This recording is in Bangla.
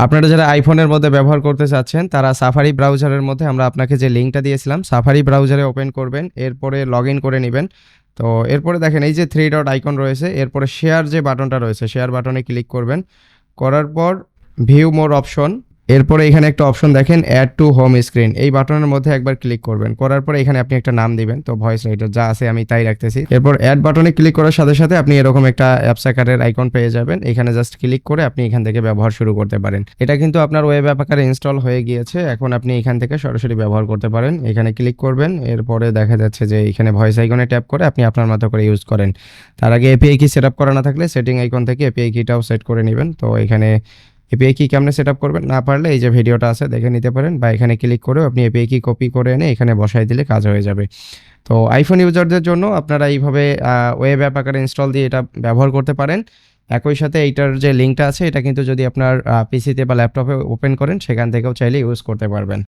আপনারা যারা আইফোনের মধ্যে ব্যবহার করতে চাচ্ছেন তারা সাফারি ব্রাউজারের মধ্যে আমরা আপনাকে যে লিঙ্কটা দিয়েছিলাম সাফারি ব্রাউজারে ওপেন করবেন, এরপরে লগ ইন করে নেবেন। তো এরপরে দেখেন এই যে 3 ডট আইকন রয়েছে, এরপরে শেয়ার যে বাটনটা রয়েছে শেয়ার বাটনে ক্লিক করবেন। করার পর ভিউ মোর অপশন, এরপরে এখানে একটা অপশন দেখেন অ্যাড টু হোম স্ক্রিন, এই বাটনের মধ্যে একবার ক্লিক করবেন। করার পরে এখানে আপনি একটা নাম দিবেন, তো ভয়েস রাইটার যা আছে আমি তাই রাখতেছি। এরপর অ্যাড বাটনে ক্লিক করার সাথে সাথে আপনি এরকম একটা অ্যাপস আকারের আইকন পেয়ে যাবেন, এখানে জাস্ট ক্লিক করে আপনি এখান থেকে ব্যবহার শুরু করতে পারেন। এটা কিন্তু আপনার ওয়েব অ্যাপ আকারে ইনস্টল হয়ে গিয়েছে, এখন আপনি এখান থেকে সরাসরি ব্যবহার করতে পারেন। এখানে ক্লিক করবেন, এরপরে দেখা যাচ্ছে যে এখানে ভয়েস আইকনে ট্যাপ করে আপনি আপনার মতো করে ইউজ করেন। তার আগে এপিআই কি সেট আপ করা না থাকলে সেটিং আইকন থেকে এপিআই কিটাও সেট করে নেবেন। তো এখানে এপিআই কি কেমনে সেট আপ করবেন না পারলে এই যে ভিডিওটা আছে দেখে নিতে পারেন, বা এখানে ক্লিক করেও আপনি এপিআই কি কপি করে এনে এখানে বসাই দিলে কাজ হয়ে যাবে। তো আইফোন ইউজারদের জন্য আপনারা এইভাবে ওয়েব অ্যাপ আকারে ইনস্টল দিয়ে এটা ব্যবহার করতে পারেন। একই সাথে এইটার যে লিঙ্কটা আছে এটা কিন্তু যদি আপনার পিসিতে বা ল্যাপটপে ওপেন করেন সেখান থেকেও চাইলে ইউজ করতে পারবেন।